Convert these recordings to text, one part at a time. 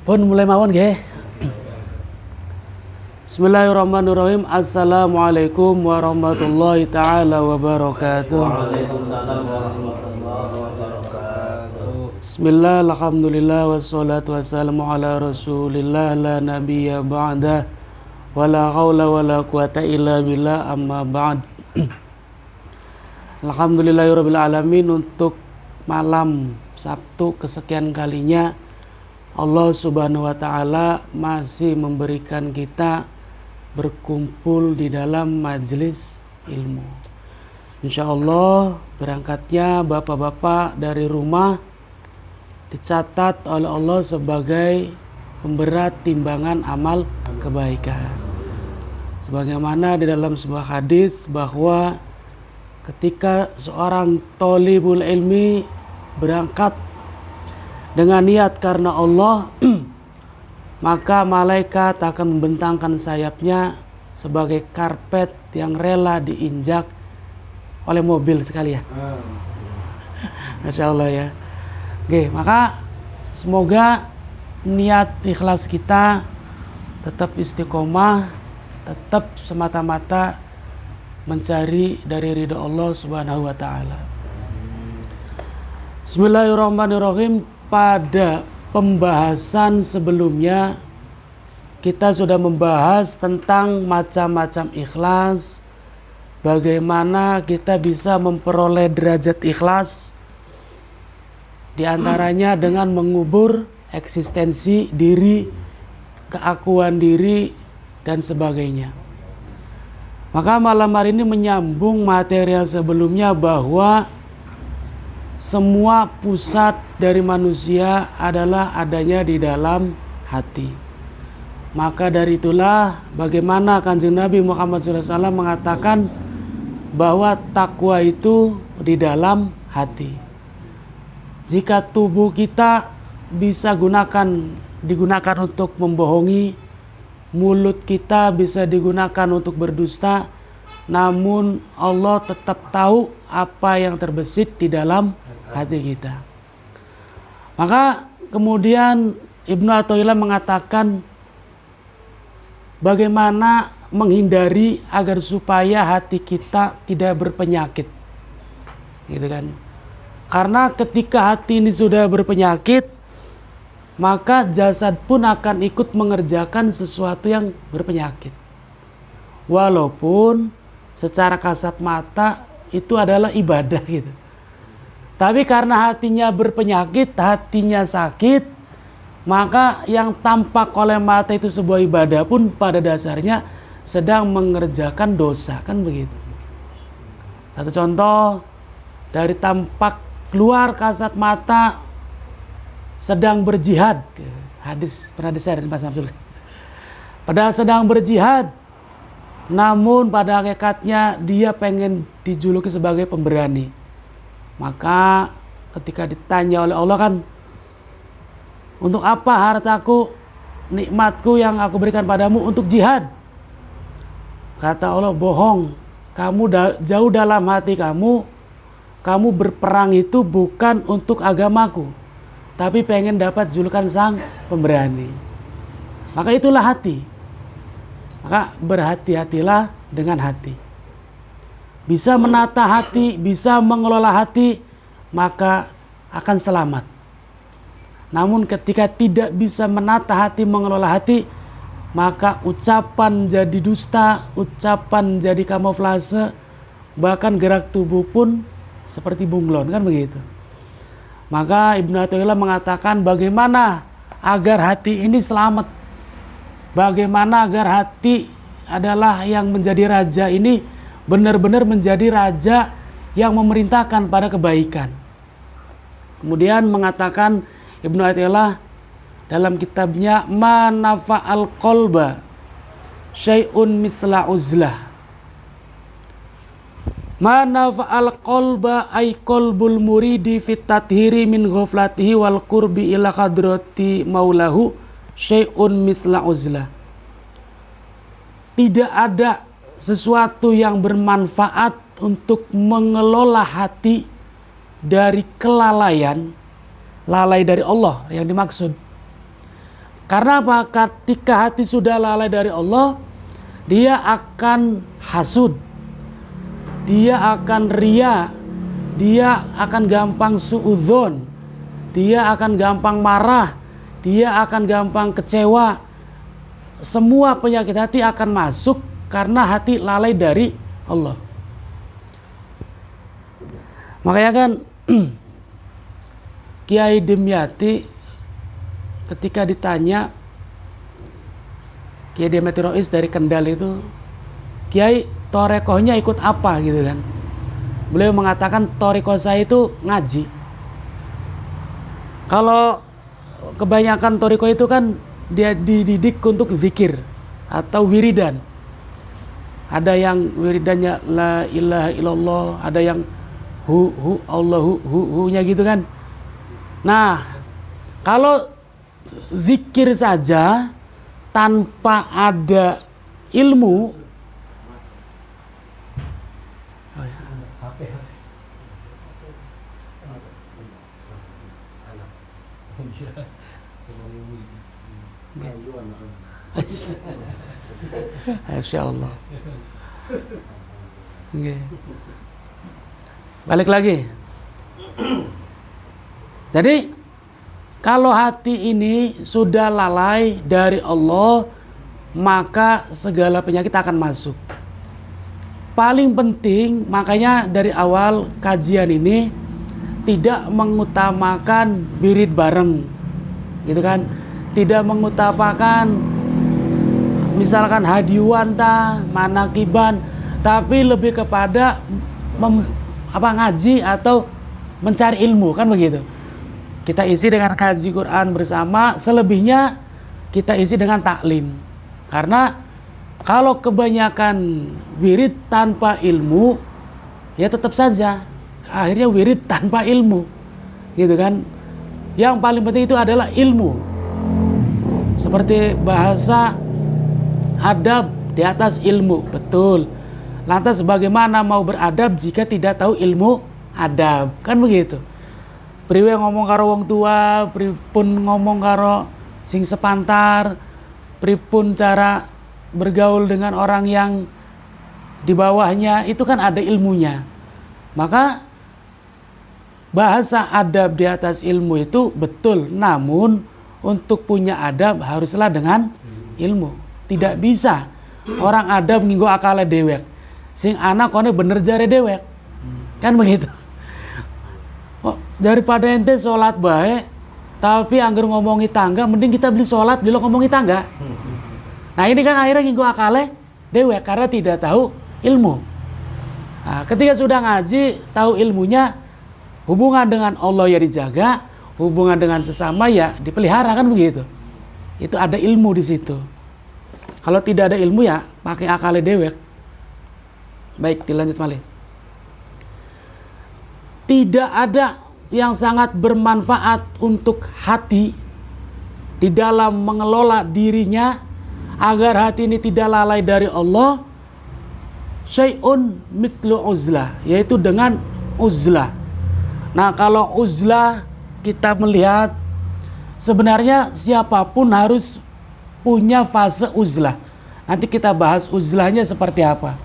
Pun mulai mawon nggih. Bismillahirrahmanirrahim. Assalamualaikum warahmatullahi taala wabarakatuh. Waalaikumsalam warahmatullahi wabarakatuh. Bismillah, alhamdulillah, wassalatu wassalamu ala rasulillah, la nabiyya ba'da, wala hawla wala quwata illa billah, amma ba'd. Alhamdulillahirabbil alamin, untuk malam Sabtu kesekian kalinya Allah Subhanahu wa taala masih memberikan kita berkumpul di dalam majelis ilmu. Insya Allah berangkatnya bapak-bapak dari rumah dicatat oleh Allah sebagai pemberat timbangan amal kebaikan. Sebagaimana di dalam sebuah hadis bahwa ketika seorang thalibul ilmi berangkat dengan niat karena Allah, maka malaikat akan membentangkan sayapnya sebagai karpet yang rela diinjak oleh mobil sekalian. Masya Allah ya. Oke, maka semoga niat ikhlas kita tetap istiqomah, tetap semata-mata mencari dari ridha Allah Subhanahu wa taala. Bismillahirrahmanirrahim. Pada pembahasan sebelumnya kita sudah membahas tentang macam-macam ikhlas, bagaimana kita bisa memperoleh derajat ikhlas, di antaranya dengan mengubur eksistensi diri, keakuan diri, dan sebagainya. Maka malam hari ini menyambung materi yang sebelumnya bahwa semua pusat dari manusia adalah adanya di dalam hati. Maka dari itulah bagaimana Kanjeng Nabi Muhammad SAW mengatakan bahwa takwa itu di dalam hati. Jika tubuh kita bisa digunakan untuk membohongi, mulut kita bisa digunakan untuk berdusta, namun Allah tetap tahu apa yang terbesit di dalam hati kita. Maka kemudian Ibnu Athaillah mengatakan bagaimana menghindari agar supaya hati kita tidak berpenyakit, gitu kan? Karena ketika hati ini sudah berpenyakit, maka jasad pun akan ikut mengerjakan sesuatu yang berpenyakit. Walaupun secara kasat mata itu adalah ibadah gitu. Tapi karena hatinya berpenyakit, hatinya sakit, maka yang tampak oleh mata itu sebuah ibadah pun pada dasarnya sedang mengerjakan dosa, kan begitu. Satu contoh, dari tampak keluar kasat mata sedang berjihad, hadis pernah disampaikan Pak Samsul. Padahal sedang berjihad, namun pada hakikatnya dia pengen dijuluki sebagai pemberani. Maka ketika ditanya oleh Allah kan, untuk apa hartaku, nikmatku yang aku berikan padamu untuk jihad? Kata Allah, bohong. Kamu jauh dalam hati kamu berperang itu bukan untuk agamaku, tapi pengen dapat julukan sang pemberani. Maka itulah hati. Maka berhati-hatilah dengan hati. Bisa menata hati, bisa mengelola hati, maka akan selamat. Namun ketika tidak bisa menata hati, mengelola hati, maka ucapan jadi dusta, ucapan jadi kamuflase, bahkan gerak tubuh pun seperti bunglon, kan begitu. Maka Ibnu Athaillah mengatakan bagaimana agar hati ini selamat, bagaimana agar hati adalah yang menjadi raja ini benar-benar menjadi raja yang memerintahkan pada kebaikan. Kemudian mengatakan Ibnu Athaillah dalam kitabnya Ma nafa'al qalba syai'un misla uzlah. Ma nafa'al qalba ay qalbul muridi fit tathiri min ghaflatihi wal qurbi ila hadrati maulahu syai'un misla uzlah. Tidak ada sesuatu yang bermanfaat untuk mengelola hati dari kelalaian, lalai dari Allah yang dimaksud, Karena apa? Ketika hati sudah lalai dari Allah, dia akan hasud, dia akan ria, dia akan gampang suudzon, dia akan gampang marah, dia akan gampang kecewa. Semua penyakit hati akan masuk karena hati lalai dari Allah. Makanya kan Kiai Dimyati ketika ditanya, Kiai Dimyati Rois dari Kendal itu, Kiai, torekohnya ikut apa gitu kan? Beliau mengatakan torekoh saya itu ngaji. Kalau kebanyakan torekoh itu kan dia dididik untuk zikir atau wiridan. Ada yang wiridannya la ilaha illallah, ada yang hu Allahu hu-nya gitu kan. Nah, kalau zikir saja tanpa ada ilmu, Masya Allah. Okay. Balik lagi. Jadi kalau hati ini sudah lalai dari Allah, maka segala penyakit akan masuk. Paling penting, makanya dari awal kajian ini tidak mengutamakan wirid bareng, gitu kan? Tidak mengutamakan misalkan hadiwanta, manakiban, tapi lebih kepada ngaji atau mencari ilmu, kan begitu. Kita isi dengan kaji Quran bersama, selebihnya kita isi dengan taklim. Karena kalau kebanyakan wirid tanpa ilmu, ya tetap saja akhirnya wirid tanpa ilmu, gitu kan. Yang paling penting itu adalah ilmu. Seperti bahasa, adab di atas ilmu, betul. Lantas bagaimana mau beradab jika tidak tahu ilmu adab, kan begitu. Priwe ngomong karo wong tua, pripun ngomong karo sing sepantar, pripun cara bergaul dengan orang yang di bawahnya, itu kan ada ilmunya. Maka bahasa adab di atas ilmu itu betul, namun untuk punya adab haruslah dengan ilmu. Tidak bisa orang adab nginggo akale dewek, sing anak kone bener jare dewek, kan begitu. Oh, daripada ente sholat baik tapi anggar ngomongi tangga, mending kita beli sholat beli ngomongi tangga. Nah ini kan akhirnya nginggo akale dewek karena tidak tahu ilmu. Nah, ketika sudah ngaji tahu ilmunya, hubungan dengan Allah ya dijaga, hubungan dengan sesama ya dipelihara, kan begitu. Itu ada ilmu di situ. Kalau tidak ada ilmu ya pakai akale dewek. Baik, dilanjut malih. Tidak ada yang sangat bermanfaat untuk hati di dalam mengelola dirinya agar hati ini tidak lalai dari Allah, syai'un mithlu uzlah, yaitu dengan uzlah. Nah, kalau uzlah kita melihat sebenarnya siapapun harus punya fase uzlah. Nanti kita bahas uzlahnya seperti apa.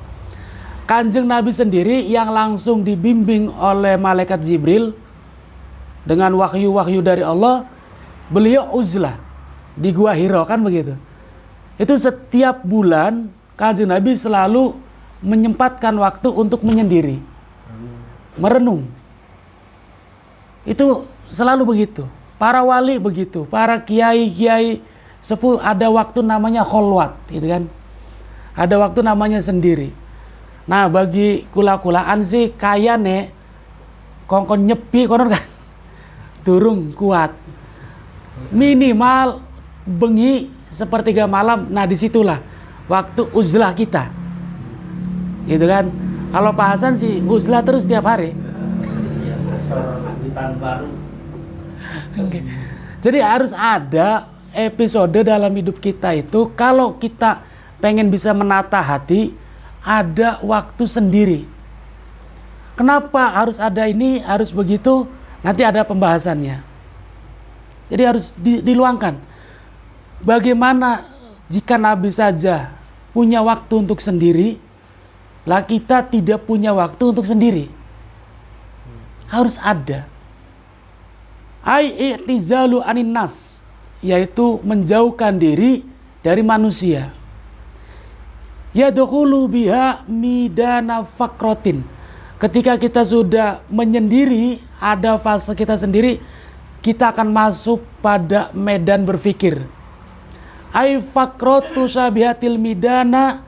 Kanjeng Nabi sendiri yang langsung dibimbing oleh malaikat Jibril dengan wahyu-wahyu dari Allah, beliau uzlah di Gua Hira, kan begitu. Itu setiap bulan Kanjeng Nabi selalu menyempatkan waktu untuk menyendiri, merenung. Itu selalu begitu. Para wali begitu, para kiai-kiai sepuh ada waktu namanya kholwat, gitu kan. Ada waktu namanya sendiri. Nah, bagi kula-kulaan sih kayane kongkon nyepi konon kan durung kuat. Minimal bengi sepertiga malam, nah disitulah waktu uzlah kita. Gitu kan. Kalau Pak Hasan sih uzlah terus tiap hari. Okay. Jadi harus ada episode dalam hidup kita itu, kalau kita pengen bisa menata hati, ada waktu sendiri. Kenapa harus ada ini, harus begitu? Nanti ada pembahasannya. Jadi harus diluangkan. bagaimana jika Nabi saja punya waktu untuk sendiri, lah kita tidak punya waktu untuk sendiri. Harus ada. I'tizalu anin nas, yaitu menjauhkan diri dari manusia. Yadkhulu biha midana fakrotin. Ketika kita sudah menyendiri, ada fase kita sendiri, kita akan masuk pada medan berpikir. Ai fakrotu syabihatil midana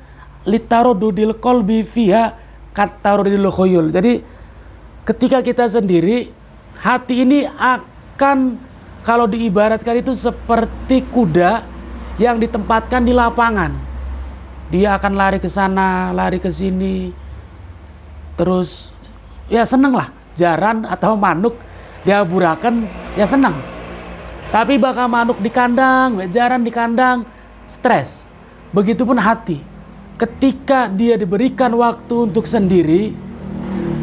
litarodudil qalbi fiha katarodil khuyul. Jadi ketika kita sendiri, hati ini akan, kalau diibaratkan itu seperti kuda yang ditempatkan di lapangan. Dia akan lari ke sana, lari ke sini, terus ya seneng lah. Jaran atau manuk diaburakan, ya senang. Tapi bakal manuk di kandang, jaran di kandang, stres. Begitupun hati. Ketika dia diberikan waktu untuk sendiri,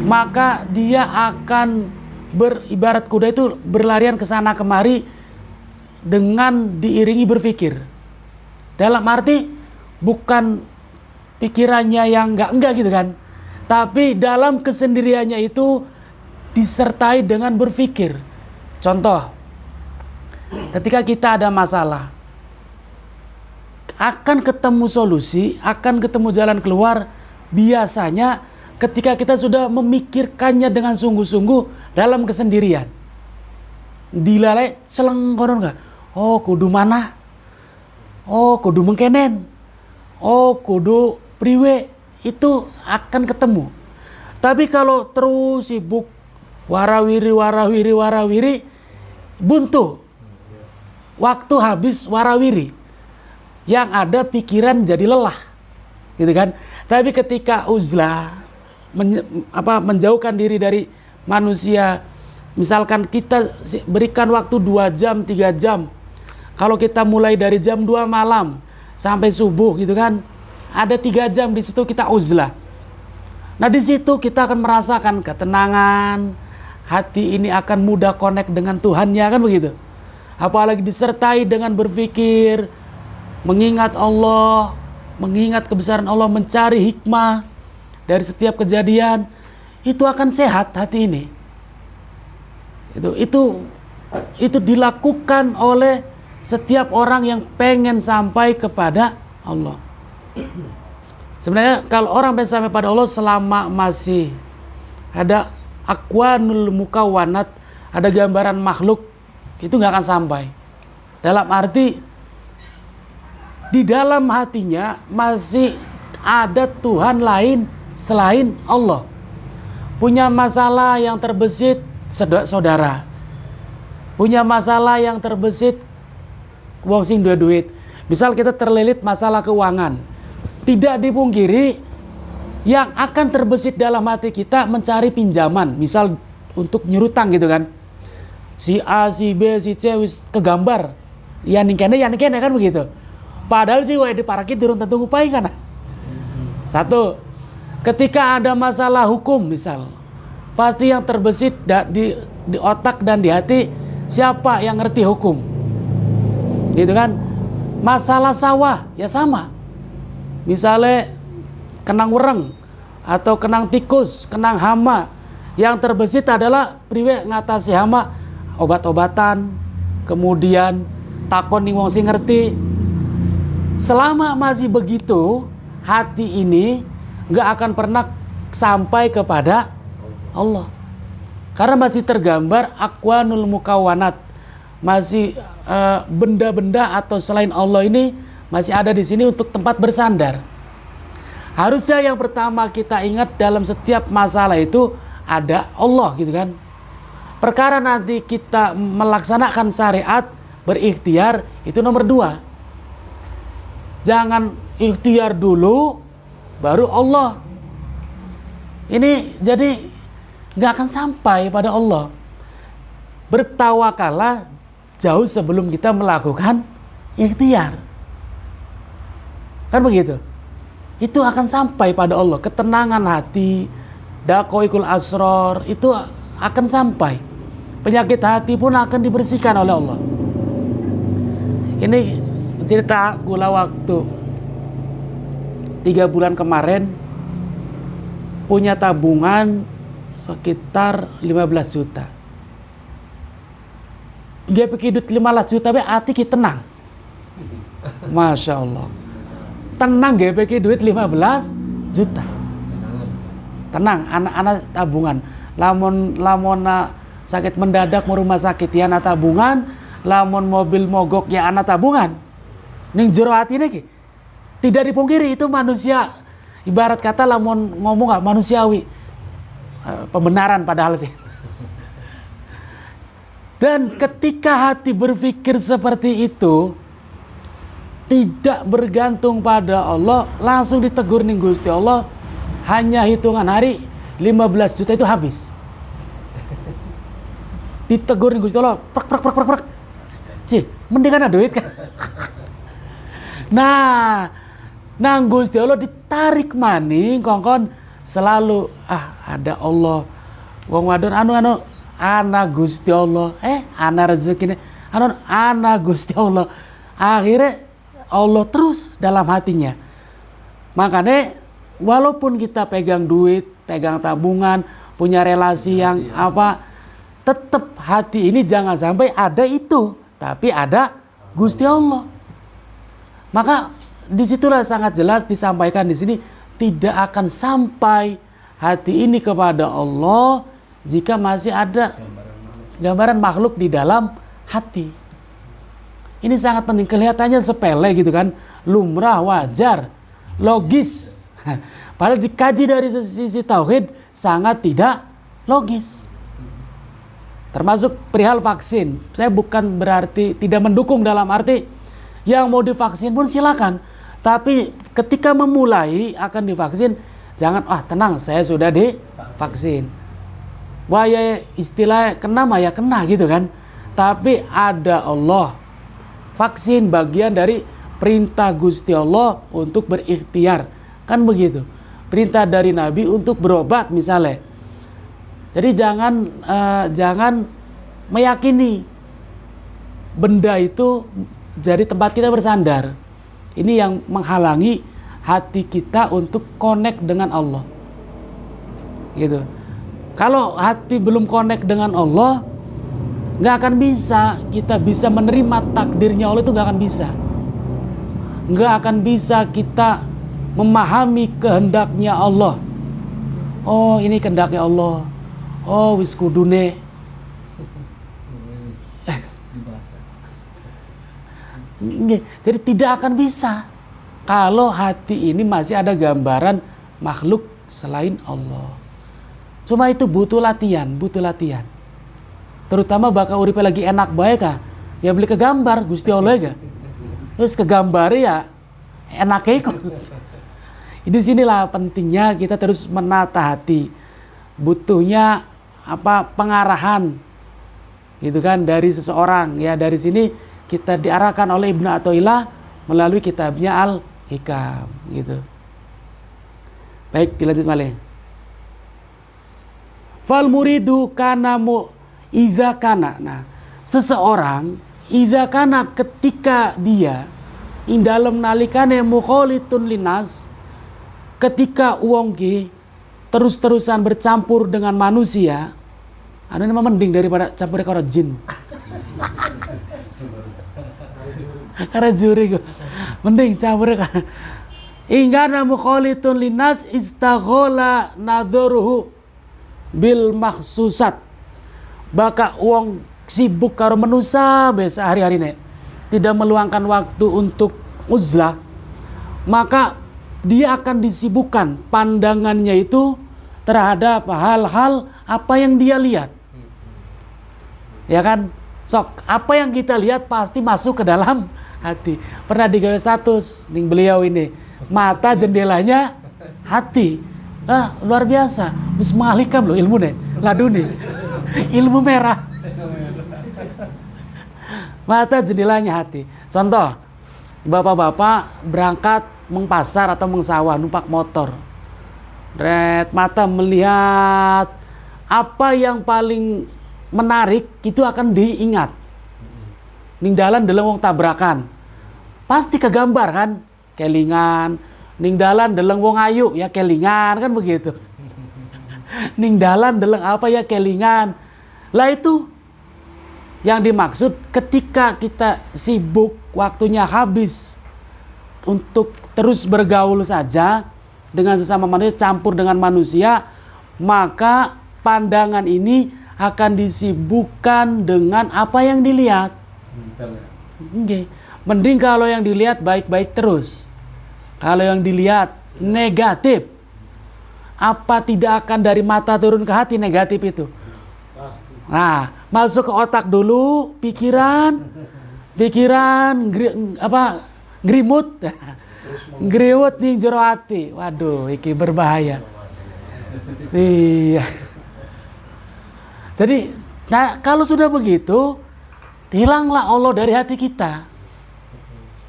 maka dia akan beribarat kuda itu berlarian ke sana kemari dengan diiringi berpikir. Dalam arti bukan pikirannya yang enggak gitu kan. Tapi dalam kesendiriannya itu disertai dengan berpikir. Contoh, ketika kita ada masalah, akan ketemu solusi, akan ketemu jalan keluar, biasanya ketika kita sudah memikirkannya dengan sungguh-sungguh dalam kesendirian. Dilalai celeng konon enggak? Oh, kudu mana? Oh, kudu mengkenen. Oh, kudu priwe. Itu akan ketemu. Tapi kalau terus sibuk warawiri, buntu. Waktu habis warawiri. Yang ada pikiran jadi lelah. Gitu kan? Tapi ketika uzlah, menjauhkan diri dari manusia, misalkan kita berikan waktu 2 jam, 3 jam. Kalau kita mulai dari jam 2 malam sampai subuh gitu kan, ada 3 jam di situ kita uzlah. Nah di situ kita akan merasakan ketenangan, hati ini akan mudah connect dengan Tuhannya, kan begitu. Apalagi disertai dengan berpikir, mengingat Allah, mengingat kebesaran Allah, mencari hikmah dari setiap kejadian, itu akan sehat hati ini. Itu dilakukan oleh setiap orang yang pengen sampai kepada Allah. Sebenarnya kalau orang pengen sampai pada Allah, selama masih ada akwanul mukawwanat, ada gambaran makhluk, itu nggak akan sampai. Dalam arti di dalam hatinya masih ada Tuhan lain selain Allah. Punya masalah yang terbesit saudara, punya masalah yang terbesit wong sing duwe duit. Misal kita terlilit masalah keuangan, tidak dipungkiri yang akan terbesit dalam hati kita mencari pinjaman, misal untuk nyurutang gitu kan. Si A, si B, si C wis kegambar, ya ningkene kan begitu. Padahal sih wae diparakit durung tentu ngupai kan. Satu, ketika ada masalah hukum misal, pasti yang terbesit di otak dan di hati, siapa yang ngerti hukum, gitu kan. Masalah sawah ya sama, misalnya kenang wereng atau kenang tikus, kenang hama, yang terbesit adalah priwe ngatasi hama, obat-obatan, kemudian takon ning wong sing ngerti. Selama masih begitu, hati ini nggak akan pernah sampai kepada Allah, karena masih tergambar akwanul mukawwanat, masih benda-benda atau selain Allah ini masih ada di sini untuk tempat bersandar. Harusnya yang pertama kita ingat dalam setiap masalah itu ada Allah, gitu kan. Perkara nanti kita melaksanakan syariat, berikhtiar, itu nomor 2. Jangan ikhtiar dulu baru Allah. Ini jadi nggak akan sampai pada Allah. Bertawakallah jauh sebelum kita melakukan ikhtiar, kan begitu. Itu akan sampai pada Allah. Ketenangan hati, daqaiqul asror, itu akan sampai. Penyakit hati pun akan dibersihkan oleh Allah. Ini cerita gula waktu 3 bulan kemarin punya tabungan sekitar 15 juta. Dia pikir duit 15 juta be hati kita tenang. Masya Allah. Tenang dia pikir duit 15 juta. Tenang, anak-anak tabungan. Lamun sakit mendadak mau rumah sakit ya anak tabungan, lamun mobil mogok ya anak tabungan. Ning jero hatine ki tidak dipungkiri itu manusia, ibarat kata lamun ngomong gak manusiawi. Pembenaran padahal sih. Dan ketika hati berpikir seperti itu, tidak bergantung pada Allah, langsung ditegur nih Gusti Allah, hanya hitungan hari 15 juta itu habis. Ditegur nih Gusti Allah, prak. Cih, mending ada duit kan. Nah Gusti Allah ditarik maning kongkon selalu ada Allah. Wong wadon anu ana Gusti Allah. Ana rezekine ana Gusti Allah. Akhirnya Allah terus dalam hatinya. Makanya walaupun kita pegang duit, pegang tabungan, punya relasi yang tetap hati ini jangan sampai ada itu, tapi ada Gusti Allah. Maka disitulah sangat jelas disampaikan di sini, tidak akan sampai hati ini kepada Allah jika masih ada gambaran makhluk di dalam hati. Ini sangat penting, kelihatannya sepele gitu kan, lumrah, wajar, logis. Padahal dikaji dari sisi tauhid sangat tidak logis. Termasuk perihal vaksin. Saya bukan berarti tidak mendukung, dalam arti yang mau divaksin pun silakan. Tapi ketika memulai akan divaksin, jangan tenang saya sudah divaksin. Wah ya istilah kena mah ya kena gitu kan. Tapi ada Allah. Vaksin bagian dari perintah Gusti Allah untuk berikhtiar. Kan begitu. Perintah dari Nabi untuk berobat misalnya. Jadi jangan meyakini benda itu jadi tempat kita bersandar. Ini yang menghalangi hati kita untuk connect dengan Allah. Gitu. Kalau hati belum connect dengan Allah, nggak akan kita bisa menerima takdirnya Allah, itu nggak akan bisa. Nggak akan bisa kita memahami kehendaknya Allah. Oh ini kehendaknya Allah. Oh wis kudune. Jadi tidak akan bisa kalau hati ini masih ada gambaran makhluk selain Allah. Cuma itu butuh latihan. Terutama bakal uripe lagi enak bae ka, ya beli ke gambar Gusti Allah ya. Terus ke gambar ya enaknya kok. Di sinilah pentingnya kita terus menata hati. Butuhnya pengarahan gitu kan dari seseorang ya. Dari sini kita diarahkan oleh Ibnu Athaillah melalui kitabnya Al-Hikam gitu. Baik, dilanjut malih. Fal muridu kanamu idza kana. Nah, seseorang idza kana ketika dia ing dalem nalikane mukhalitun linas, ketika wong ki terus-terusan bercampur dengan manusia, ini mah mending daripada campur karo jin. Karena juri gue mending campur kan. Ingkana mukhalitun linas istaghola nadharuhu bil makhsusat. Baka uang sibuk karo manusia biasa hari-hari tidak meluangkan waktu untuk uzlah, maka dia akan disibukkan pandangannya itu terhadap hal-hal apa yang dia lihat. Ya kan? Sok, apa yang kita lihat pasti masuk ke dalam hati. Pernah digawe status ning beliau ini, mata jendelanya hati. Luar biasa. Wis malikam loh ilmu nih, laduni. Ilmu merah. Mata jendelanya hati. Contoh, bapak-bapak berangkat mengpasar atau mengsawah numpak motor. Mata melihat apa yang paling menarik itu akan diingat. Ning dalan wong tabrakan. pasti kegambar kan, kelingan, ning dalan deleng wong ayu ya kelingan kan begitu. Ning dalan deleng apa ya kelingan. Lah itu yang dimaksud ketika kita sibuk, waktunya habis untuk terus bergaul saja dengan sesama manusia, campur dengan manusia, maka pandangan ini akan disibukkan dengan apa yang dilihat. Okay. Mending kalau yang dilihat baik-baik terus. Kalau yang dilihat negatif, apa tidak akan dari mata turun ke hati negatif itu? Nah, masuk ke otak dulu, pikiran, ngrimut, ngriwut nih jero hati. Waduh, iki berbahaya. Iya. Jadi, nah kalau sudah begitu, hilanglah Allah dari hati kita.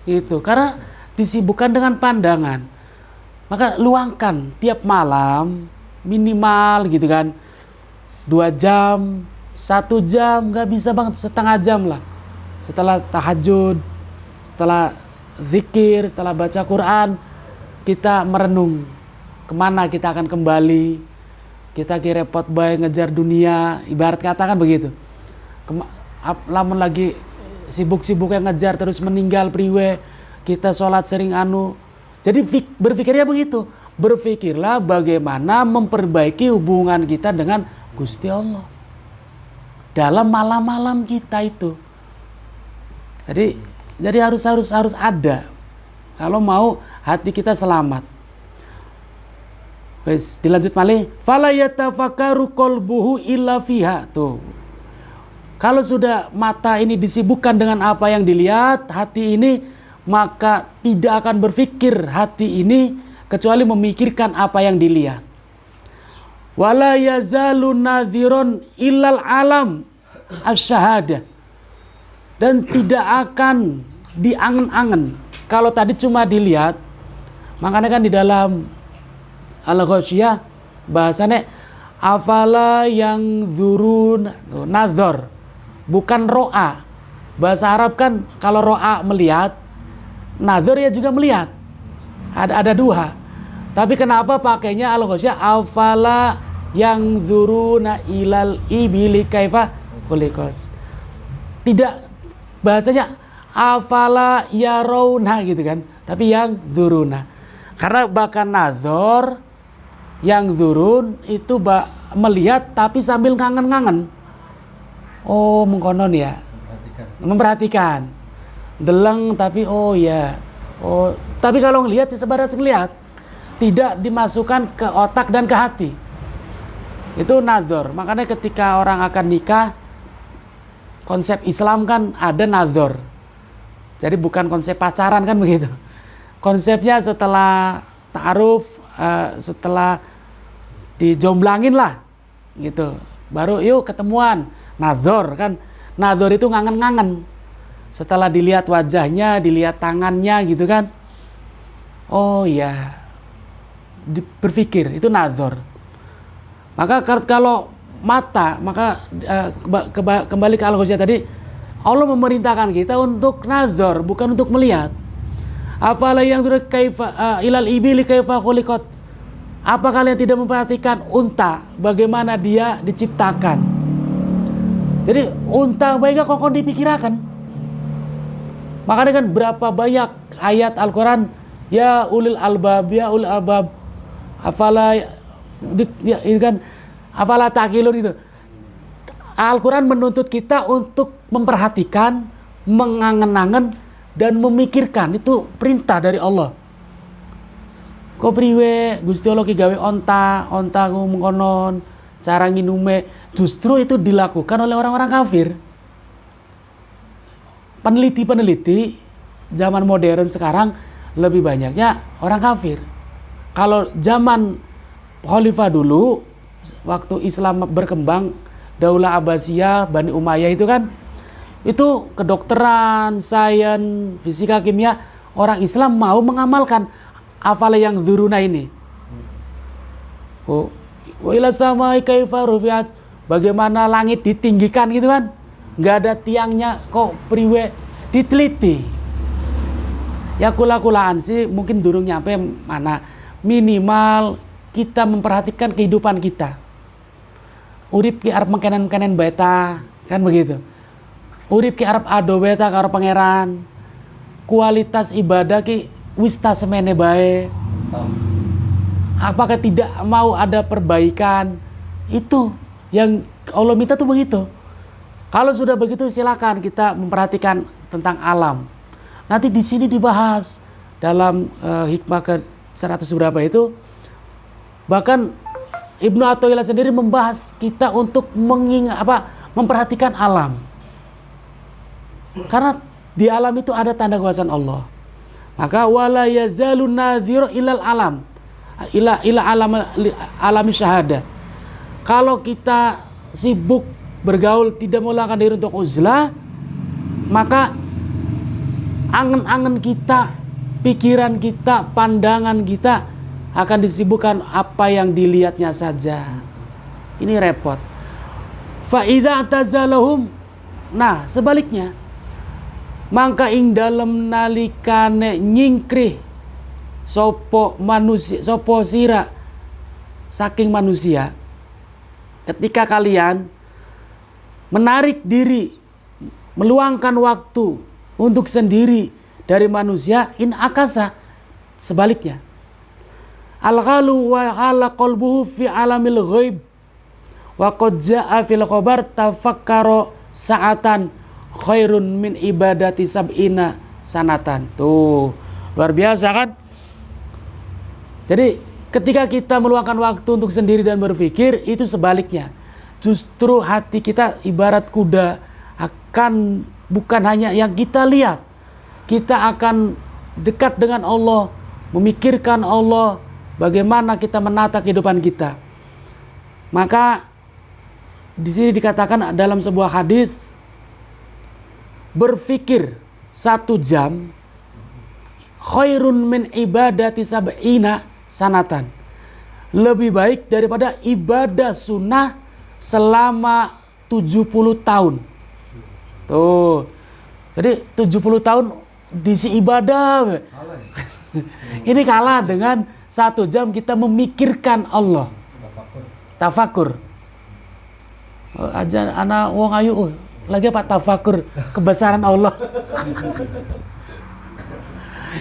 Itu karena disibukkan dengan pandangan. Maka luangkan tiap malam minimal gitu kan 2 jam, 1 jam, nggak bisa banget setengah jam lah. Setelah tahajud, setelah zikir, setelah baca Quran, kita merenung kemana kita akan kembali. Kita repot bae ngejar dunia, ibarat kata kan begitu. Lamun lagi sibuk-sibuk yang ngejar terus meninggal priwe, kita sholat sering Jadi berpikirnya begitu. Berpikirlah bagaimana memperbaiki hubungan kita dengan Gusti Allah dalam malam-malam kita itu. Jadi harus ada kalau mau hati kita selamat. Wes dilanjut malih. Fala yatafakkaru qalbuhu illa fiha. Tuh. Kalau sudah mata ini disibukkan dengan apa yang dilihat, hati ini, maka tidak akan berpikir hati ini kecuali memikirkan apa yang dilihat. Wala yazalu nadhiron illal alam asyahadah. Dan tidak akan diangen-angen. Kalau tadi cuma dilihat, makanya kan di dalam Al-Ghasyiyah bahasanya afala yang zurun nadhor, bukan ro'a. Bahasa Arab kan kalau ro'a melihat, nadhor ya juga melihat. Ada 2. Tapi kenapa pakainya Al-Ghasyiyah afala yang zuruna ilal ibili kaifa khuliqat. Tidak bahasanya afala yarawna gitu kan, tapi yang zuruna. Karena bahkan nadhor yang zurun itu melihat tapi sambil ngangen-ngangen. Oh, mengkonon ya. Memperhatikan. Deleng tapi oh ya. Oh, tapi kalau ngelihat sebatas ngelihat, tidak dimasukkan ke otak dan ke hati. Itu nadhor. Makanya ketika orang akan nikah, konsep Islam kan ada nadhor. Jadi bukan konsep pacaran kan begitu. Konsepnya setelah ta'aruf, setelah dijomblangin lah gitu, baru yuk ketemuan. Nadhor kan, nadhor itu ngangen-ngangen. Setelah dilihat wajahnya, dilihat tangannya gitu kan, oh ya, berpikir itu nadhor. Maka kalau mata, maka kembali ke Al-Ghasyiyah tadi, Allah memerintahkan kita untuk nadhor, bukan untuk melihat. Afala yang kaifa ilal ibili kaifa khuliqat. Apa kalian tidak memperhatikan unta, bagaimana dia diciptakan? Jadi unta baiknya kok dipikirkan. Makanya kan berapa banyak ayat Al-Quran, ya ulil albab, ya ulil albab, afala ini kan afala taqilun itu. Al-Quran menuntut kita untuk memperhatikan, mengangen-angen, dan memikirkan. Itu perintah dari Allah. Kok priwe Gusti Allah ki gawe onta mengkonon, cara nginume, justru itu dilakukan oleh orang-orang kafir. Peneliti zaman modern sekarang lebih banyaknya orang kafir. Kalau zaman Khalifah dulu, waktu Islam berkembang, Daulah Abbasiyah, Bani Umayyah itu kan, itu kedokteran, sains, fisika, kimia, orang Islam mau mengamalkan afala yang dzuruna ini. Oh, wa ila samai kaifa rufi'at, bagaimana langit ditinggikan gitu kan, nggak ada tiangnya kok priwe, diteliti. Ya kula-kulaan sih mungkin durung nyampe mana. Minimal kita memperhatikan kehidupan kita. Urip ki arep mengkenen-kenen beta, kan begitu. Urip ki arep ado beta karo pangeran. Kualitas ibadah ki wis ta semene bae. Apakah tidak mau ada perbaikan? Itu yang Allah minta tuh begitu. Kalau sudah begitu silakan kita memperhatikan tentang alam. Nanti di sini dibahas dalam hikmah ke 100 berapa itu. Bahkan Ibnu Athaillah sendiri membahas kita untuk memperhatikan alam. Karena di alam itu ada tanda kekuasaan Allah. Maka wala yazalun nadhiru ilal alam. Ila alami syahada. Kalau kita sibuk bergaul tidak melangkah diri untuk uzlah, maka angan-angan kita, pikiran kita, pandangan kita akan disibukkan apa yang dilihatnya saja. Ini repot. Fa idza tazalahum, nah sebaliknya, mangka ing dalem nalikane nyingkrih sopo manusia, sopo sira saking manusia, ketika kalian menarik diri, meluangkan waktu untuk sendiri dari manusia, in akasa, sebaliknya. Al-ghalu wa hala qalbuhu fi alamil ghaib wa qad jaa fil khabar tafakkaro sa'atan khairun min ibadati sab'ina sanatan. Tuh, luar biasa kan? Jadi ketika kita meluangkan waktu untuk sendiri dan berpikir, itu sebaliknya. Justru hati kita ibarat kuda, akan bukan hanya yang kita lihat. Kita akan dekat dengan Allah, memikirkan Allah, bagaimana kita menata kehidupan kita. Maka di sini dikatakan dalam sebuah hadis, berpikir 1 jam khairun min ibadati sab'ina sanatan. Lebih baik daripada ibadah sunnah selama 70 tahun. Tuh. Jadi 70 tahun diisi ibadah. Ini kalah dengan 1 jam kita memikirkan Allah. Tafakur. Aja anak wong ayu lagi apa tafakur kebesaran Allah.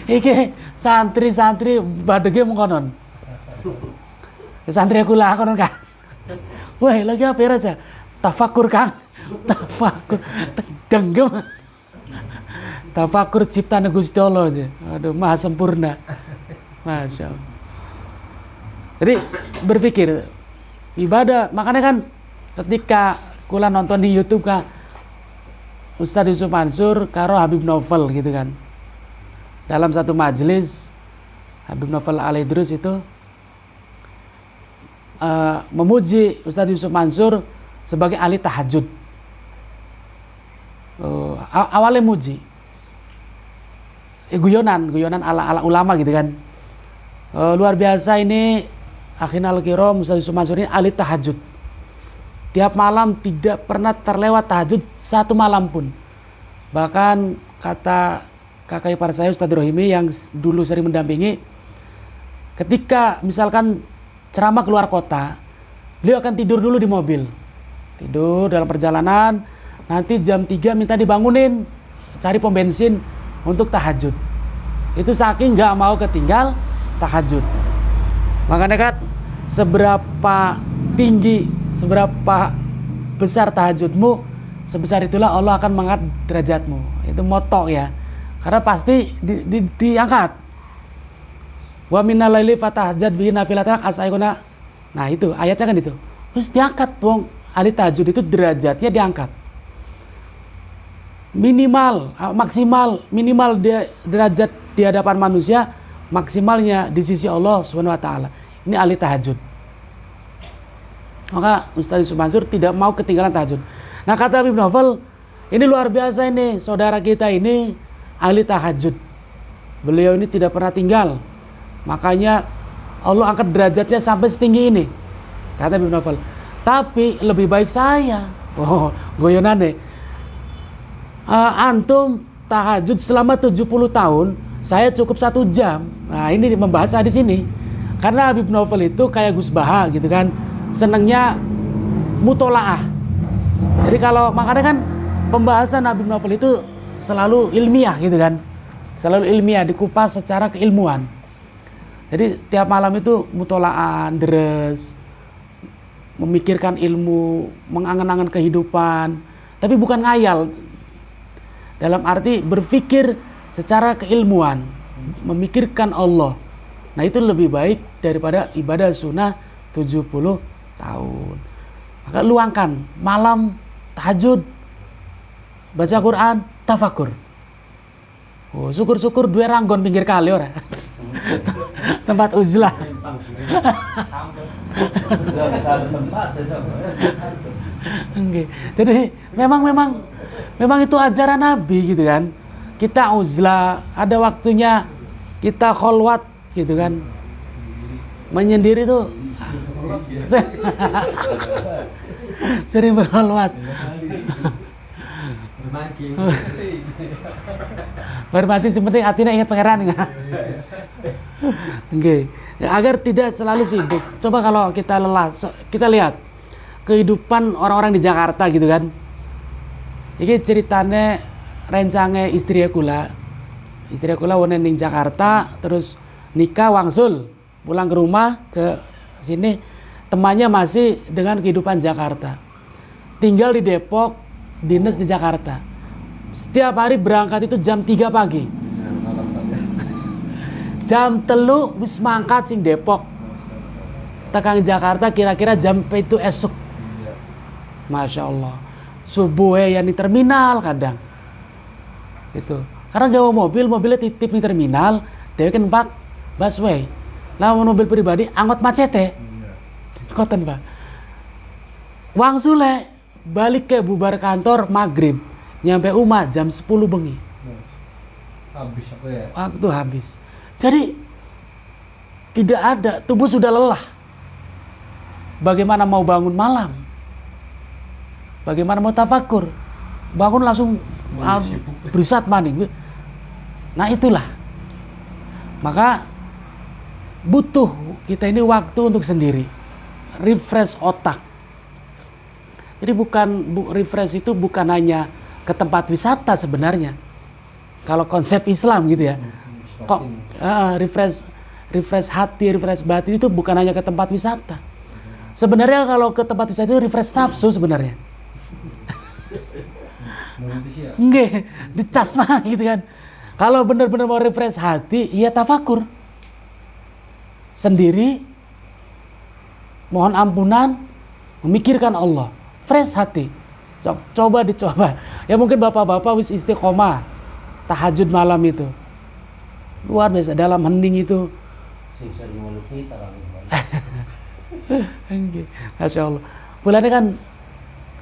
Iki santri-santri badege mengkonon. Santri aku lah konon Kang. Wah, lagi apa ya aja? Tafakur Kang. Tafakur. Denggem. Tafakur ciptaan Gusti Allah aja. Aduh, maha sempurna. Masya Allah. Jadi berpikir ibadah, makanya kan ketika kula nonton di YouTube Kak Ustadz Yusuf Mansur karo Habib Novel gitu kan. Dalam satu majelis Habib Novel Al-Idrus itu memuji Ustadz Yusuf Mansur sebagai ahli tahajud. Awalnya muji. Guyonan ala ulama gitu kan. Luar biasa ini Akhinal Kiram Ustadz Yusuf Mansur ini ahli tahajud. Tiap malam tidak pernah terlewat tahajud 1 malam pun. Bahkan kata kakak ipar saya Ustadz Rohimi yang dulu sering mendampingi, ketika misalkan ceramah keluar kota, beliau akan tidur dulu di mobil. Tidur dalam perjalanan, nanti jam 3 minta dibangunin, cari pom bensin untuk tahajud. Itu saking gak mau ketinggal tahajud. Makanya kan seberapa tinggi, seberapa besar tahajudmu, sebesar itulah Allah akan mengangkat derajatmu. Itu moto ya. Karena pasti diangkat. Wa minal laili fatahajjad bihi nafilatan asaykuna. Nah, itu ayatnya kan itu. Terus diangkat, wong ahli tahajud itu derajatnya diangkat. Minimal dia derajat di hadapan manusia, maksimalnya di sisi Allah Subhanahu wa taala. Ini ahli tahajud. Maka Ustaz Yusuf Mansur tidak mau ketinggalan tahajud. Nah, kata Habib Novel, ini luar biasa ini, saudara kita ini ahli tahajud. Beliau ini tidak pernah tinggal. Makanya Allah angkat derajatnya sampai setinggi ini. Kata Habib Novel. Tapi lebih baik saya. Oh, goyonan nih. Antum tahajud selama 70 tahun saya cukup 1 jam. Nah ini membahas di sini. Karena Habib Novel itu kayak Gus Baha gitu kan, senengnya mutolaah. Jadi kalau makanya kan pembahasan Habib Novel itu selalu ilmiah gitu kan, selalu ilmiah, dikupas secara keilmuan. Jadi tiap malam itu mutolaah, deres, memikirkan ilmu, mengangan-angan kehidupan, tapi bukan ngayal. Dalam arti berpikir secara keilmuan, memikirkan Allah. Nah itu lebih baik daripada ibadah sunnah 70 tahun. Maka luangkan malam tahajud, baca Quran, tafakur. Oh, syukur-syukur 2 ranggon pinggir kali ora. Tempat uzlah. Okay. Jadi memang itu ajaran Nabi gitu kan. Kita uzlah, ada waktunya kita kholwat gitu kan. Menyendiri tuh sering berkholwat. Bermancing seperti hatinya ingat pangeran enggak? Oke. Agar tidak selalu sibuk. Coba kalau kita lelah, kita lihat kehidupan orang-orang di Jakarta gitu kan. Ini ceritanya rencangnya istri kula. Istri kula wonen di Jakarta, terus nikah wangsul, pulang ke rumah ke sini, temannya masih dengan kehidupan Jakarta. Tinggal di Depok, dinas di Jakarta. Setiap hari berangkat itu jam 3 pagi. Jam 3 wis mangkat sing Depok. Tekan Jakarta kira-kira jam itu esok. Masya Allah. Subuh ya di terminal kadang. Gitu. Karena gawa mobilnya titip di terminal, dia kan pak busway. Lah mobil pribadi angkot macete. Koten Pak. Wang Sule balik ke bubar kantor maghrib, nyampe rumah jam 10 bengi. Habis apa ya? Waktu habis. Jadi tidak ada, tubuh sudah lelah. Bagaimana mau bangun malam? Bagaimana mau tafakur? Bangun langsung berisat maning. Nah itulah. Maka butuh kita ini waktu untuk sendiri. Refresh otak. Jadi refresh itu bukan hanya ke tempat wisata sebenarnya. Kalau konsep Islam gitu ya. Kok refresh hati, refresh batin itu bukan hanya ke tempat wisata. Sebenarnya kalau ke tempat wisata itu refresh nafsu sebenarnya. Enggak, dicas mah gitu kan. Kalau benar-benar mau refresh hati, ya tafakur. Sendiri, mohon ampunan, memikirkan Allah. Fresh hati. Coba dicoba. Ya mungkin bapak-bapak wis istiqomah. Tahajud malam itu. Luar biasa, dalam hening itu. Masya Allah. Bulannya kan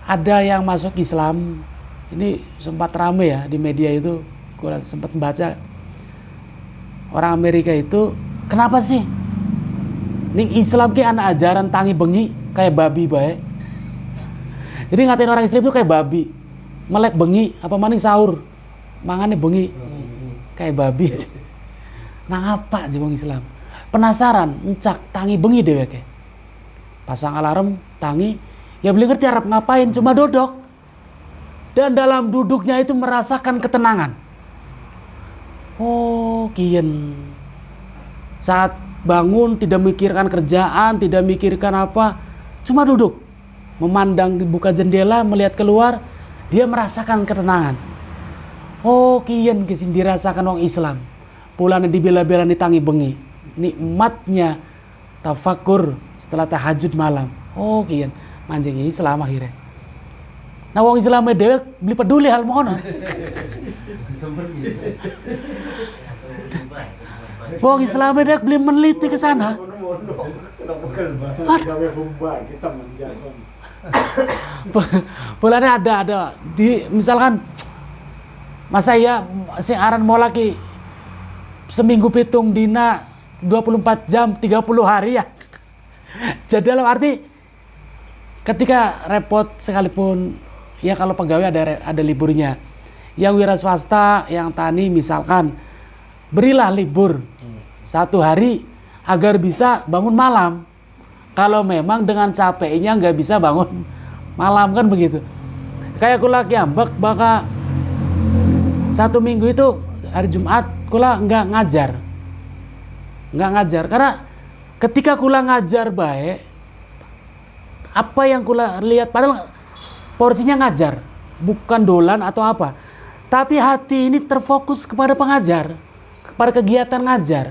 ada yang masuk Islam. Ini sempat rame ya di media itu. Gue sempat membaca. Orang Amerika itu, kenapa sih? Ning Islam ki anak ajaran tangi bengi kayak babi bae. Jadi ngatain orang Islam itu kayak babi. Melek bengi, apa maning sahur. Mangane bengi. Kayak babi. Nah apa aja wong Islam? Penasaran, encak tangi bengi deweke. Pasang alarm, tangi, ya beli ngerti Arab ngapain, cuma duduk. Dan dalam duduknya itu merasakan ketenangan. Oh, kian. Saat bangun tidak mikirkan kerjaan, tidak mikirkan apa, cuma duduk. Memandang buka jendela, melihat keluar, dia merasakan ketenangan. Oh, kian kesin dirasakan orang Islam. Pulangnya dibela-bela ditangi bengi. Nikmatnya tafakur setelah tahajud malam. Oh, kian mancing Islam akhirnya. Nah, wong Islam dewek beli peduli hal mohonan. Wong Islam dewek beli meneliti ke sana. Bulannya ada di misalkan masa ya si aran mau lagi seminggu pitung dina 24 jam 30 hari ya. Jadi dalam arti ketika repot sekalipun ya kalau pegawai ada liburnya. Yang wira swasta, yang tani misalkan berilah libur 1 hari agar bisa bangun malam. Kalau memang dengan capeknya nggak bisa bangun malam, kan begitu. Kayak kula kiambek baka 1 minggu itu hari Jumat kula nggak ngajar karena ketika kula ngajar baik, apa yang kula lihat padahal porsinya ngajar, bukan dolan atau apa, tapi hati ini terfokus kepada pengajar, kepada kegiatan ngajar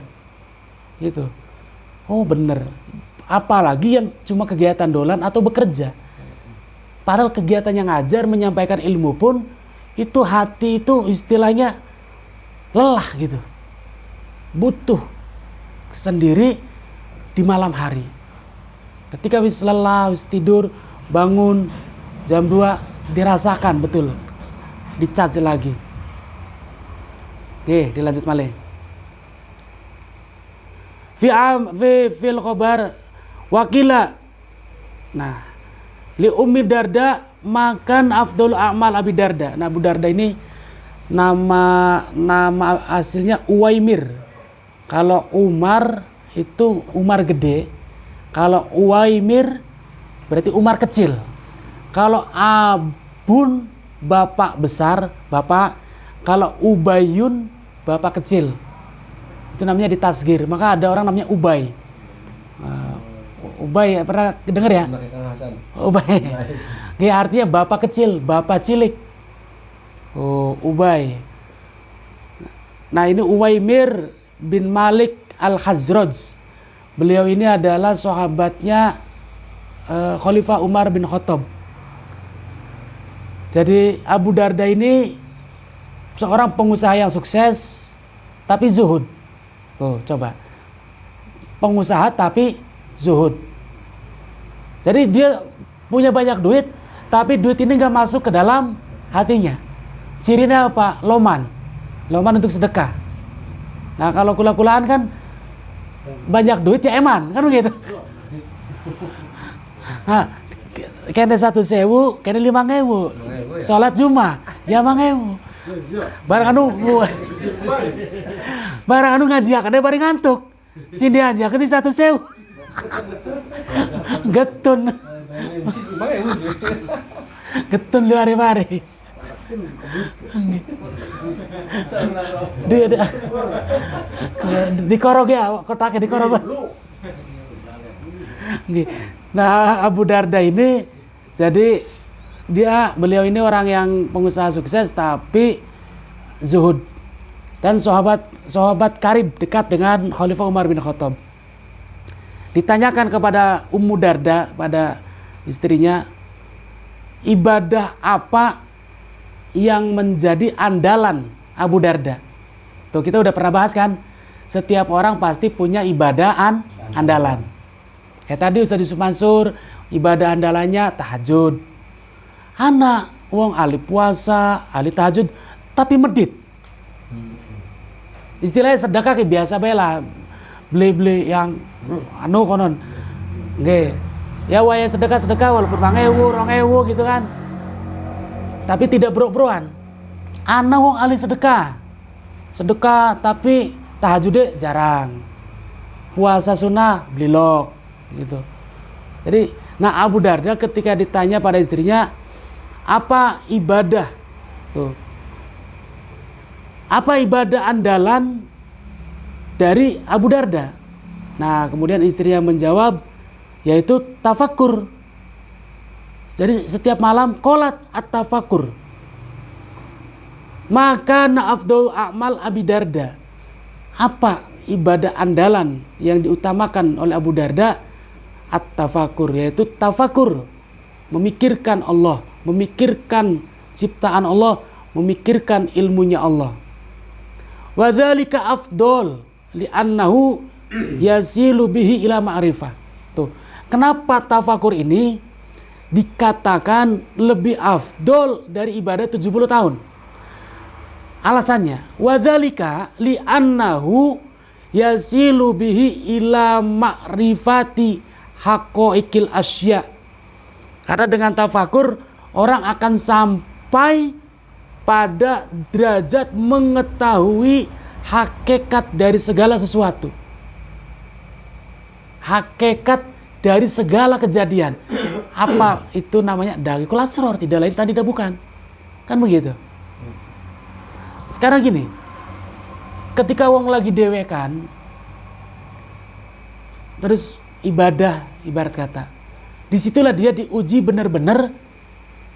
gitu. Oh bener, apalagi yang cuma kegiatan dolan atau bekerja, padahal kegiatan yang ngajar menyampaikan ilmu pun itu hati itu istilahnya lelah gitu, butuh sendiri di malam hari. Ketika wis lelah, wis tidur, bangun jam 2 dirasakan betul, di-charge lagi. Oke, dilanjut malih. Fil khobar wakila. Nah, li Ummi Darda makan afdol a'mal Abi Darda. Nah, Abu Darda ini nama aslinya Uwaimir. Kalau Umar itu Umar gede, kalau Uwaimir berarti Umar kecil. Kalau Abun bapak besar, bapak. Kalau Ubayun bapak kecil. Itu namanya ditasgir. Maka ada orang namanya Ubay. Ubay pernah dengar ya? Ubay. Dia artinya bapak kecil, bapak cilik. Oh, Ubay. Nah, ini Uwaimir bin Malik Al-Khazraj. Beliau ini adalah sahabatnya Khalifah Umar bin Khattab. Jadi Abu Darda ini seorang pengusaha yang sukses tapi zuhud. Oh, coba. Pengusaha tapi zuhud. Jadi dia punya banyak duit, tapi duit ini nggak masuk ke dalam hatinya. Cirinya apa? Loman untuk sedekah. Nah, kalau kula-kulaan kan banyak duit ya eman, kan begitu. Nah, kene 1.000, kene 5.000. Salat Jumat ya 5.000. Barang anu ngajiakane bari ngantuk. Sindi aja ke 1.000. Getun. Getun lu hari-hari. Dikorog ya, kotaknya dikorog. Nah, Abu Darda ini jadi beliau ini orang yang pengusaha sukses tapi zuhud dan sahabat karib dekat dengan Khalifah Umar bin Khattab. Ditanyakan kepada Ummu Darda, pada istrinya, ibadah apa yang menjadi andalan Abu Darda? Tuh, kita udah pernah bahas kan, setiap orang pasti punya ibadah andalan. Kayak tadi Ustaz Yusuf Mansur, ibadah andalannya tahajud. Anak wong ahli puasa, ahli tahajud, tapi medit. Istilahnya sedekah kayak biasa bae lah. Beli-beli yang anu konon. Nggih. Ya waya sedekah walaupun 1.000, 2.000 gitu kan. Tapi tidak bro-broan. Ana wong ahli sedekah tapi tahajudnya jarang. Puasa sunnah blilok gitu. Jadi, nah Abu Darda ketika ditanya pada istrinya, apa ibadah tuh? Apa ibadah andalan dari Abu Darda? Nah, kemudian istrinya menjawab, yaitu tafakur. Jadi setiap malam qolat at-tafakur. Maka afdol a'mal Abi Darda. Apa ibadah andalan yang diutamakan oleh Abu Darda? At-tafakur, yaitu tafakur. Memikirkan Allah, memikirkan ciptaan Allah, memikirkan ilmunya Allah. Wa dzalika afdol li'annahu yasilu bihi ila ma'rifah. Tuh, kenapa tafakur ini dikatakan lebih afdol dari ibadah 70 tahun? Alasannya, wa dzalika li'annahu yasilu bihi ila ma'rifati haqaiqil asya. Karena dengan tafakur orang akan sampai pada derajat mengetahui hakikat dari segala sesuatu. Hakikat dari segala kejadian. Apa itu namanya? Daqiqul asror, tidak lain tadi tidak bukan. Kan begitu. Sekarang gini, ketika wong lagi dewekan, terus ibadah, ibarat kata, disitulah dia diuji benar-benar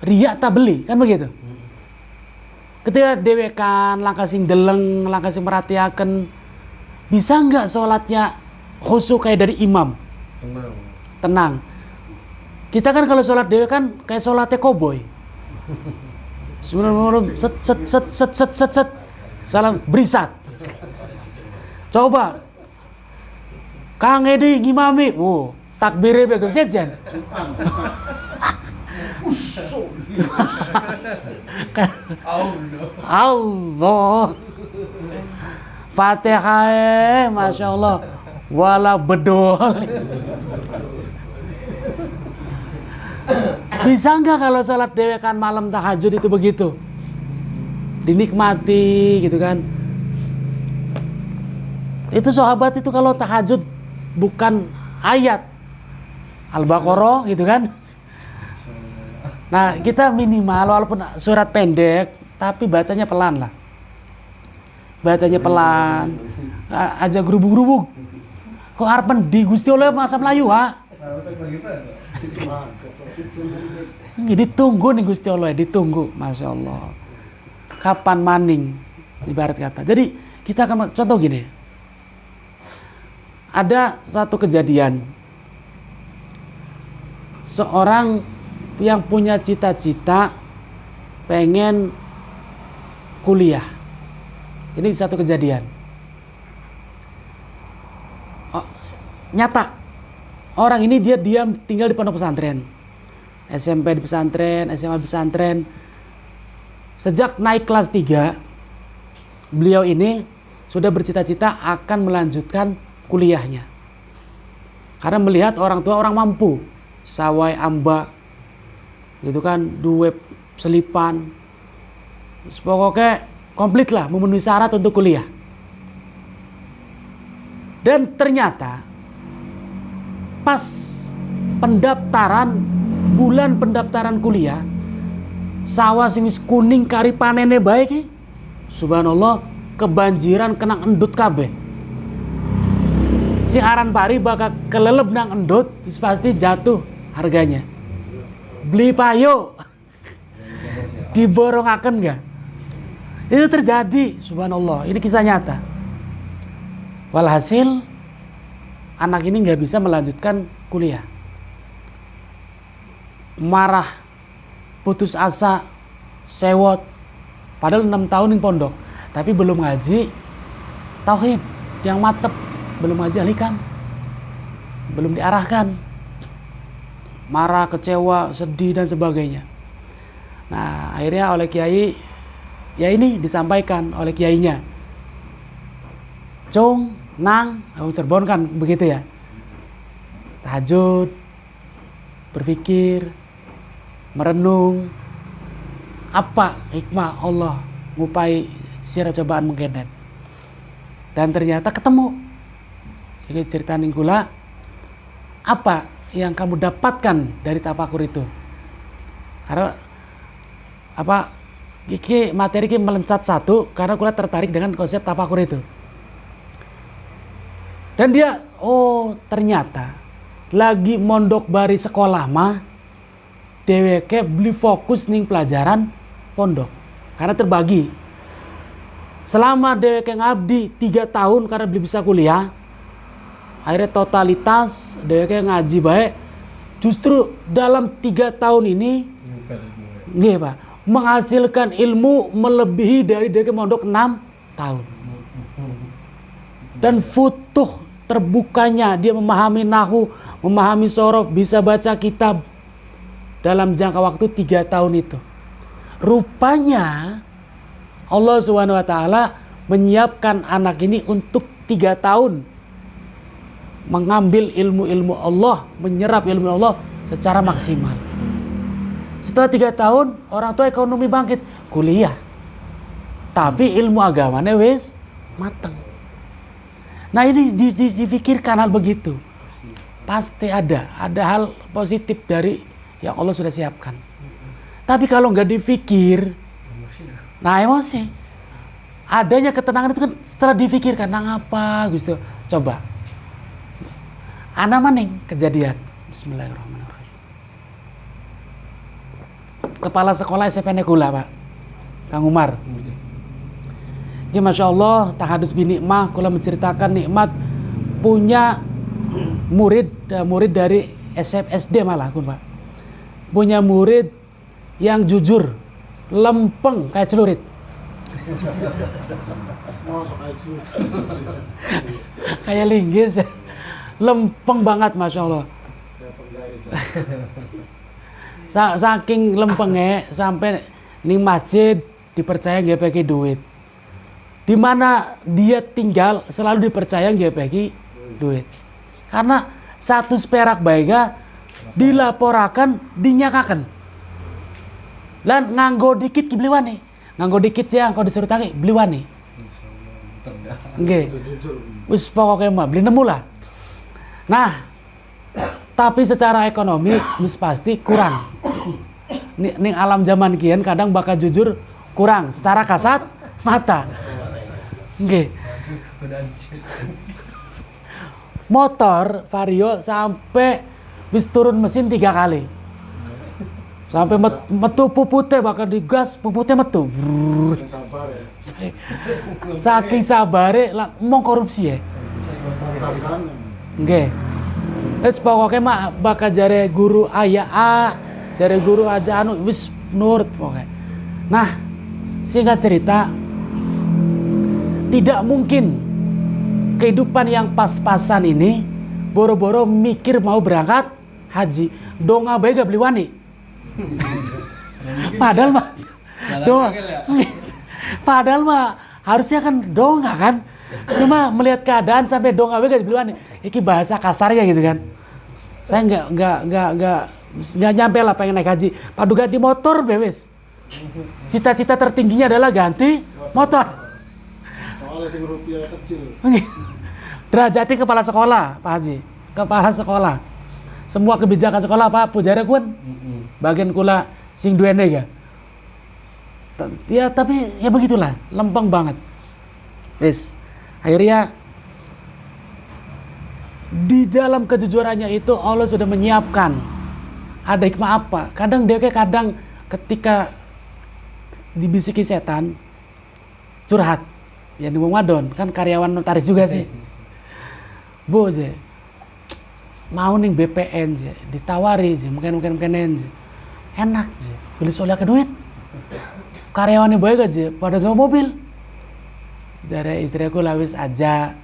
riya tak beli, kan begitu. Ketika dewekan, langkah sing deleng, langkah sing merhatiaken, bisa nggak sholatnya khusyuk kayak dari imam? Tenang. Kita kan kalau sholat dewekan kayak sholatnya koboi. Sebenarnya set, salam berisat. Coba Kang Edi ngimami, takbirnya bagus sejen. Allah. Fatihah, masya Allah. Wala bedol. Bisa nggak kalau sholat dewekan malam tahajud itu begitu? Dinikmati gitu kan. Itu sahabat itu kalau tahajud bukan ayat Al-Baqarah gitu kan. Nah kita minimal walaupun surat pendek tapi bacanya pelan lah. Bacanya pelan. Aja gerubuk-gerubuk. Kok harapan di Gusti Allah masa Melayu ha? Ditunggu nih Gusti Allah, ditunggu, masya Allah. Kapan maning, ibarat kata. Jadi kita akan contoh gini. Ada satu kejadian, seorang yang punya cita-cita pengen kuliah. Ini satu kejadian. Nyata. Orang ini dia diam tinggal di pondok pesantren. SMP di pesantren, SMA di pesantren. Sejak naik kelas 3, beliau ini sudah bercita-cita akan melanjutkan kuliahnya. Karena melihat orang tua orang mampu. Sawai amba. Gitu kan, duwe selipan. Pokoknya komplit lah memenuhi syarat untuk kuliah. Dan ternyata pas pendaftaran, bulan pendaftaran kuliah, sawah sing wis kuning kari panene baik, subhanallah, kebanjiran kena endut kabeh. Si aran pari bakal kelelep nang endut, pasti jatuh harganya. Beli payo diborongaken enggak? Itu terjadi, subhanallah. Ini kisah nyata. Walhasil anak ini nggak bisa melanjutkan kuliah. Marah, putus asa, sewot. Padahal 6 tahun di pondok, tapi belum ngaji tauhid yang matep, belum ngaji al-hikam, belum diarahkan. Marah, kecewa, sedih dan sebagainya. Nah, akhirnya oleh kiai, ya ini disampaikan oleh kiainya. Cung, Nang, Cirebon kan begitu ya. Tahajud, berpikir, merenung, apa hikmah Allah ngupai sira cobaan menggenet. Dan ternyata ketemu. Ini cerita ninggula, apa yang kamu dapatkan dari tafakur itu? Karena apa? Iki materi ini melencat satu karena kula tertarik dengan konsep tafakur itu. Dan dia, ternyata lagi mondok bari sekolah mah dheweke beli fokus ning pelajaran pondok. Karena terbagi. Selama dheweke ngabdi 3 tahun karena belum bisa kuliah, akhirnya totalitas dheweke ngaji baik. Justru dalam 3 tahun ini nggih Pak, menghasilkan ilmu melebihi dari dheweke mondok 6 tahun. Dan futuh terbukanya dia memahami nahu, memahami sorof, bisa baca kitab dalam jangka waktu 3 tahun itu. Rupanya Allah SWT menyiapkan anak ini untuk 3 tahun mengambil ilmu-ilmu Allah, menyerap ilmu Allah secara maksimal. Setelah 3 tahun orang tua ekonomi bangkit, kuliah. Tapi ilmu agamanya wis matang. Nah ini difikirkan hal begitu. Pasti ada hal positif dari yang Allah sudah siapkan. Tapi kalau nggak dipikir, nah emosi. Adanya ketenangan itu kan setelah difikirkan, nah apa Gusti? Coba. Ana maning kejadian. Bismillahirrahmanirrahim. Kepala sekolah SMP Negula, Pak. Kang Umar. Ini Masya Allah, tahadus bin nikmah, kula menceritakan nikmat punya murid dari SD malah, Pak. Punya murid yang jujur, lempeng kayak celurit. Kayak linggis, lempeng banget Masya Allah. Saking lempengnya sampai ning masjid dipercaya nggak pakai duit. Di mana dia tinggal selalu dipercaya nggak pakai duit. Karena 100 perak baiknya dilaporakan dinyakakan. Lan nganggo dikit beli wani. Nganggo dikit ya engko disuruh tangi beli wani. Nggih. Wis pokoke mah beli nemu lah. Nah, tapi secara ekonomi wis pasti kurang. Ning alam zaman kian kadang bakal jujur kurang secara kasat mata. Nggih. Motor Vario sampai wis turun mesin 3 kali. Sampai metu puputnya bakal digas, puputnya metu. Saking sabare mau korupsi ya. Nggih. Wis pokoke mah bakal jare guru ayah A, jare guru aja anu wis nurut pokoke. Nah, singkat cerita tidak mungkin kehidupan yang pas-pasan ini boro-boro mikir mau berangkat haji. Donga bae gak beli wani. Padahal mah donga. Padahal mah harusnya kan donga kan. Cuma melihat keadaan sampai donga bae gak beli wani. Iki bahasa kasarnya gitu kan. Saya nggak nyampe lah pengen naik haji. Padu ganti motor bewes. Cita-cita tertingginya adalah ganti motor. Soalnya sing rupiah kecil. Derajati kepala sekolah, Pak Haji. Kepala sekolah. Semua kebijakan sekolah Pak pujara kun. Bagian kula sing duene ya. Ya tapi ya begitulah, lempeng banget. Wis. Akhirnya di dalam kejujurannya itu Allah sudah menyiapkan ada hikmah apa. Kadang dia kadang ketika dibisiki setan curhat ya di wong wadon kan karyawan notaris juga sih. Bu je mau ning BPN je ditawari je mungkin je enak je beli soleh ke duit karyawannya boy je pada gak mobil jare istriku lawis aja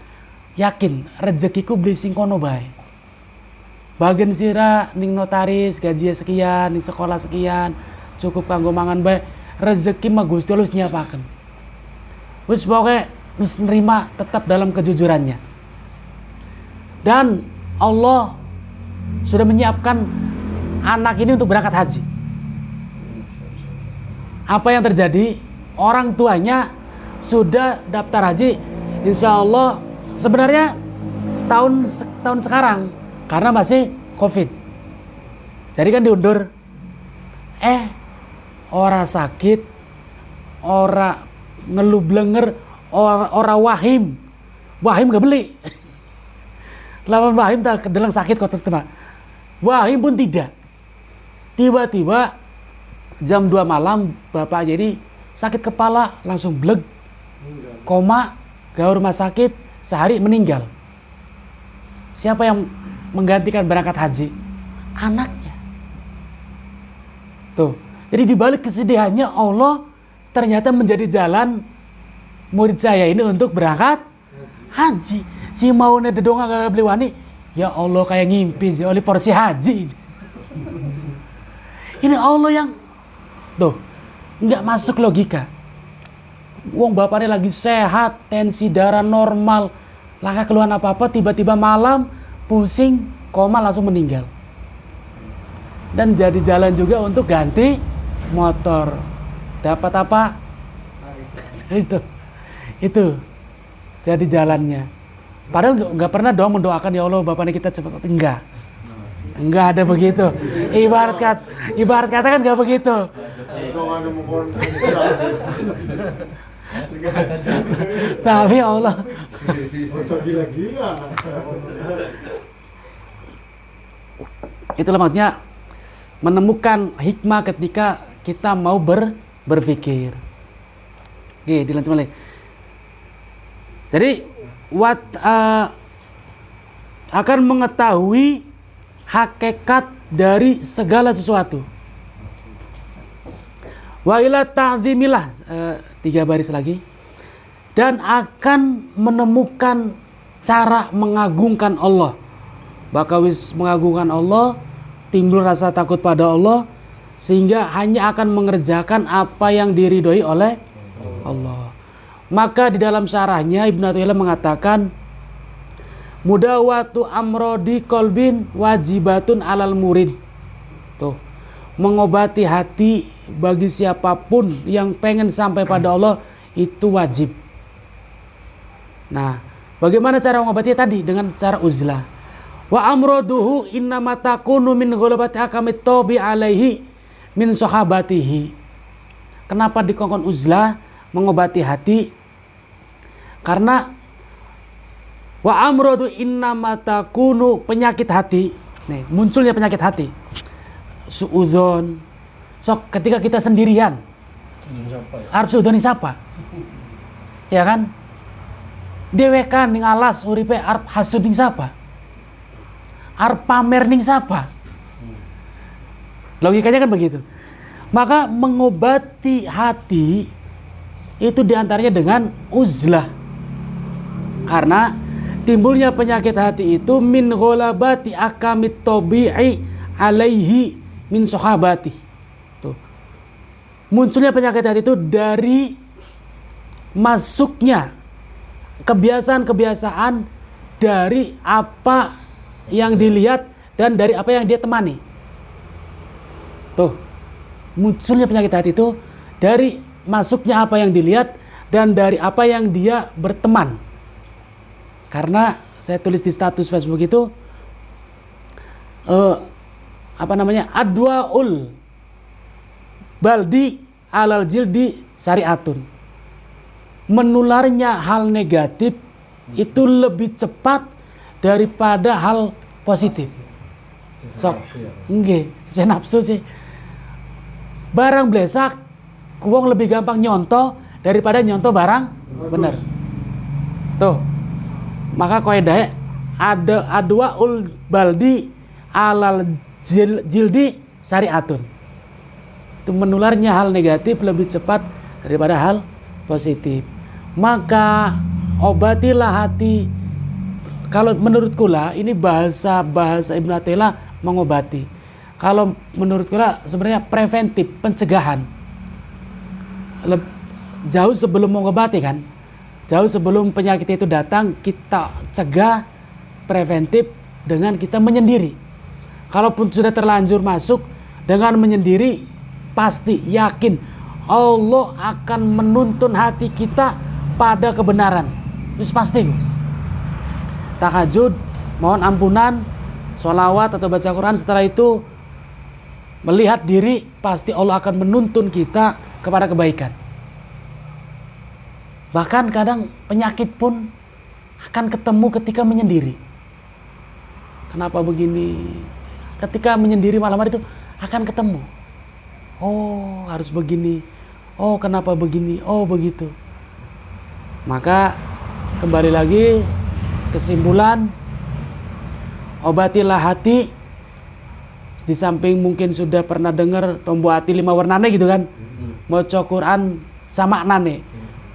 yakin rezekiku beli sing kono bae bagian sira ning notaris gaji sekian ning sekolah sekian cukup kanggo mangan bae rezeki mah Gusti Allah nyiapaken wis pokoke wis nerima tetap dalam kejujurannya dan Allah sudah menyiapkan anak ini untuk berangkat haji. Apa yang terjadi? Orang tuanya sudah daftar haji, insya Allah sebenarnya tahun sekarang karena masih COVID. Jadi kan diundur. Ora sakit, ora ngeluh blenger, ora wahim gak beli. Lawan wahim tak kedelang sakit kok tertema. Wahim pun tidak. Tiba-tiba jam 2 malam bapak jadi sakit kepala langsung bleg. Koma, gaul rumah sakit, sehari meninggal. Siapa yang menggantikan berangkat haji? Anaknya. Tuh. Jadi dibalik kesedihannya Allah ternyata menjadi jalan murid saya ini untuk berangkat haji. Si mau nededonga gak beli wani, ya Allah kayak ngimpi sih oleh porsi haji. Ini Allah yang tuh nggak masuk logika. Wong bapaknya lagi sehat, tensi darah normal, laka keluhan apa-apa, tiba-tiba malam pusing, koma langsung meninggal. Dan jadi jalan juga untuk ganti motor. Dapat apa? itu jadi jalannya. Padahal nggak pernah dong mendoakan ya Allah bapaknya kita cepat. Enggak ada begitu. Ibarat kata kan nggak begitu. Tapi Allah itulah maksudnya menemukan hikmah ketika kita mau berpikir. Oke, dilanjut lagi. Jadi akan mengetahui hakikat dari segala sesuatu. Wa ila ta'zimillah, 3 baris lagi. Dan akan menemukan cara mengagungkan Allah. Bakawis mengagungkan Allah, timbul rasa takut pada Allah, sehingga hanya akan mengerjakan apa yang diridhoi oleh Allah. Maka di dalam syarahnya Ibnu Athaillah mengatakan, mudawatu amrodi kolbin wajibatun alal murid. Tuh, mengobati hati bagi siapapun yang pengen sampai pada Allah itu wajib. Nah, bagaimana cara mengobati tadi? Dengan cara uzlah. Wa amroduhu innama takunu min ghalabati akamit tobi alaihi min sahabatihi. Kenapa dikongkon uzlah mengobati hati? Karena wa amrodu innama takunu penyakit hati. Nih, munculnya penyakit hati. Suudzon. Sok ketika kita sendirian. Arep suudzoni siapa? Ya kan? Dewekan ning alas uripe arep hasud ning siapa? Arep pamer ning siapa? Logikanya kan begitu. Maka mengobati hati itu diantaranya dengan uzlah. Karena timbulnya penyakit hati itu min ghalabati akamit tabi'i alaihi min sahabati. Tuh. Munculnya penyakit hati itu dari masuknya kebiasaan-kebiasaan dari apa yang dilihat dan dari apa yang dia temani. Tuh, munculnya penyakit hati itu dari masuknya apa yang dilihat dan dari apa yang dia berteman. Karena saya tulis di status Facebook itu adwaul baldi alal jildi syariatun. Menularnya hal negatif itu lebih cepat daripada hal positif. Sok, nggih, sesuai nafsu sih. Barang blesak, wong lebih gampang nyontoh daripada nyontoh barang bener. Tuh, maka kaidahnya ada adwaul baldi alal jildi syariatun. Itu menularnya hal negatif lebih cepat daripada hal positif. Maka obatilah hati. Kalau menurut kula ini bahasa Ibnu Athaillah mengobati. Kalau menurut kula sebenarnya preventif, pencegahan. Jauh sebelum mengobati kan. Jauh sebelum penyakit itu datang, kita cegah preventif dengan kita menyendiri. Kalaupun sudah terlanjur masuk, dengan menyendiri pasti yakin Allah akan menuntun hati kita pada kebenaran. Itu pasti. Tahajud, mohon ampunan, sholawat atau baca Quran, setelah itu melihat diri, pasti Allah akan menuntun kita kepada kebaikan. Bahkan kadang penyakit pun akan ketemu ketika menyendiri. Kenapa begini? Ketika menyendiri malam hari itu akan ketemu. Oh, harus begini. Oh, kenapa begini? Oh, begitu. Maka kembali lagi kesimpulan, obatilah hati. Di samping mungkin sudah pernah dengar tombo hati 5 warnane gitu kan. Maca Quran sama maknane.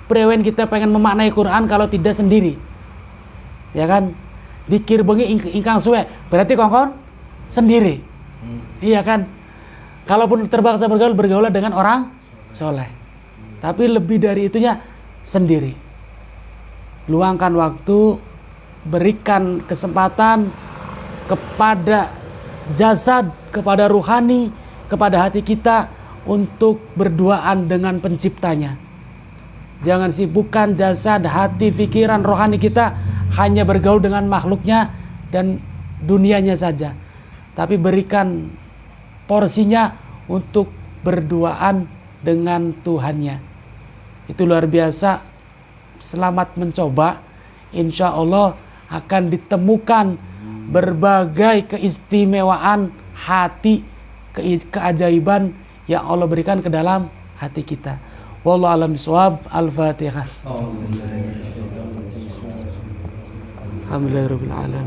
Prewen kita pengen memaknai Quran kalau tidak sendiri. Ya kan? Dikir bengi ingkang suwe, berarti kongkon sendiri. Iya kan? Kalaupun terpaksa bergaul dengan orang soleh. Tapi lebih dari itunya sendiri. Luangkan waktu, berikan kesempatan kepada jasad, kepada ruhani, kepada hati kita untuk berduaan dengan penciptanya. Jangan sibukkan jasad, hati, pikiran, rohani kita hanya bergaul dengan makhluknya dan dunianya saja. Tapi berikan porsinya untuk berduaan dengan Tuhannya. Itu luar biasa. Selamat mencoba. Insya Allah akan ditemukan berbagai keistimewaan hati, keajaiban yang Allah berikan ke dalam hati kita. Wallahu a'lam bishawab. Al-Fatihah. Alhamdulillahirabbil alamin.